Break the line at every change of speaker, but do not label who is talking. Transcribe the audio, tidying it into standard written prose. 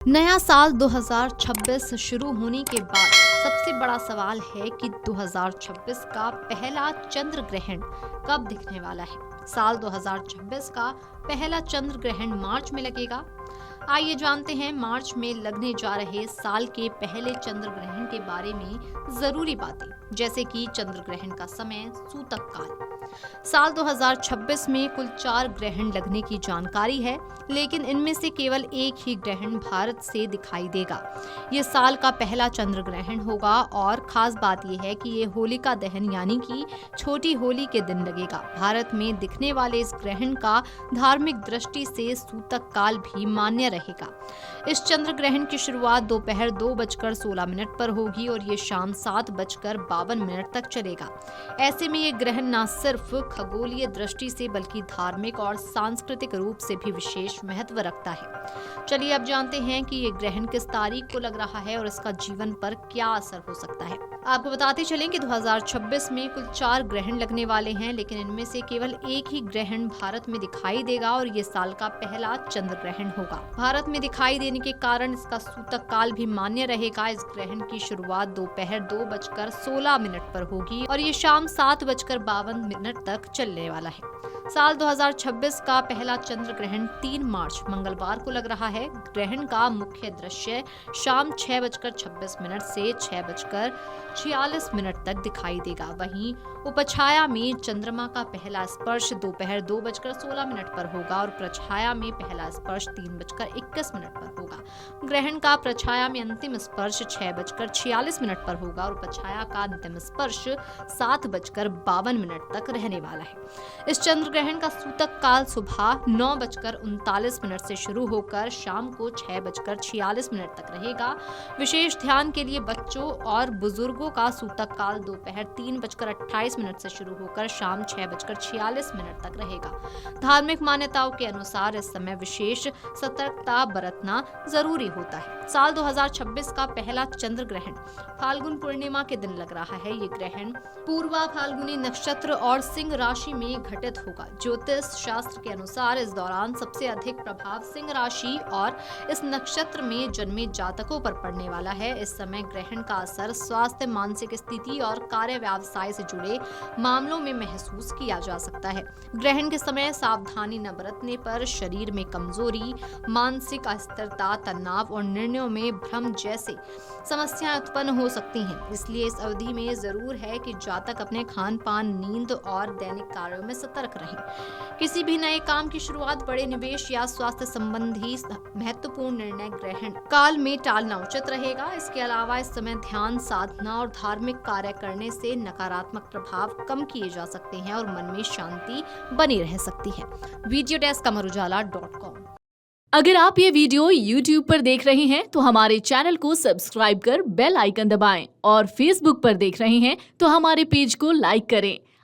नया साल 2026 शुरू होने के बाद सबसे बड़ा सवाल है कि 2026 का पहला चंद्र ग्रहण कब दिखने वाला है। साल 2026 का पहला चंद्र ग्रहण मार्च में लगेगा। आइए जानते हैं मार्च में लगने जा रहे साल के पहले चंद्र ग्रहण के बारे में जरूरी बातें, जैसे कि चंद्र ग्रहण का समय, सूतक काल। साल 2026 में कुल 4 ग्रहण लगने की जानकारी है, लेकिन इनमें से केवल एक ही ग्रहण भारत से दिखाई देगा। ये साल का पहला चंद्र ग्रहण होगा और खास बात यह है कि ये होलिका दहन यानी कि छोटी होली के दिन लगेगा। भारत में दिखने वाले इस ग्रहण का धार्मिक दृष्टि से सूतक काल भी मान्य रहेगा। इस चंद्र ग्रहण की शुरुआत दोपहर 2:16 पर होगी और ये शाम 7:52 तक चलेगा। ऐसे में ये ग्रहण न सिर्फ खगोलीय दृष्टि से बल्कि धार्मिक और सांस्कृतिक रूप से भी विशेष महत्व रखता है। चलिए अब जानते हैं कि ये ग्रहण किस तारीख को लग रहा है और इसका जीवन पर क्या असर हो सकता है। आपको बताते चलें कि 2026 में कुल 4 ग्रहण लगने वाले हैं, लेकिन इनमें से केवल एक ही ग्रहण भारत में दिखाई देगा और ये साल का पहला चंद्र ग्रहण होगा। भारत में दिखाई देने के कारण इसका सूतक काल भी मान्य रहेगा। इस ग्रहण की शुरुआत दोपहर 2:16 पर होगी और ये शाम 7:52 तक चलने वाला है। साल 2026 का पहला चंद्र ग्रहण 3 मार्च मंगलवार को लग रहा है। ग्रहण का मुख्य दृश्य शाम 6:26 से 6:46 तक दिखाई देगा। वहीं उपछाया में चंद्रमा का पहला स्पर्श दोपहर 2:16 पर होगा और प्रछाया में पहला स्पर्श 3:21 पर होगा। ग्रहण का प्रछाया में अंतिम स्पर्श 6:46 पर होगा और उपछाया का अंतिम स्पर्श 7:52 तक रहने वाला है। इस चंद्र ग्रहण का सूतक काल सुबह 9:39 से शुरू होकर शाम को 6:46 तक रहेगा। विशेष ध्यान के लिए बच्चों और बुजुर्गों का सूतक काल दोपहर 3:28 से शुरू होकर शाम 6:46 तक रहेगा। धार्मिक मान्यताओं के अनुसार इस समय विशेष सतर्कता बरतना जरूरी होता है। साल 2026 का पहला चंद्र ग्रहण फाल्गुन पूर्णिमा के दिन लग रहा है। ये ग्रहण पूर्वा फाल्गुनी नक्षत्र और सिंह राशि में घटित होगा। ज्योतिष शास्त्र के अनुसार इस दौरान सबसे अधिक प्रभाव सिंह राशि और इस नक्षत्र में जन्मे जातकों पर पड़ने वाला है। इस समय ग्रहण का असर स्वास्थ्य, मानसिक स्थिति और कार्य व्यवसाय से जुड़े मामलों में महसूस किया जा सकता है। ग्रहण के समय सावधानी न बरतने पर शरीर में कमजोरी, मानसिक अस्थिरता, तनाव और निर्णयों में भ्रम जैसे समस्याएं उत्पन्न हो सकती हैं। इसलिए इस अवधि में जरूर है कि जातक अपने खान पान, नींद और दैनिक कार्यों में सतर्क रहें। किसी भी नए काम की शुरुआत, बड़े निवेश या स्वास्थ्य संबंधी महत्वपूर्ण निर्णय ग्रहण काल में टालना उचित रहेगा। इसके अलावा इस समय ध्यान, साधना और धार्मिक कार्य करने से नकारात्मक प्रभाव कम किए जा सकते हैं और मन में शांति बनी रह सकती है। वीडियो डेस्क अमरुजाला.com।
अगर आप ये वीडियो YouTube पर देख रहे हैं तो हमारे चैनल को सब्सक्राइब कर बेल आइकन दबाएं और Facebook पर देख रहे हैं तो हमारे पेज को लाइक करें।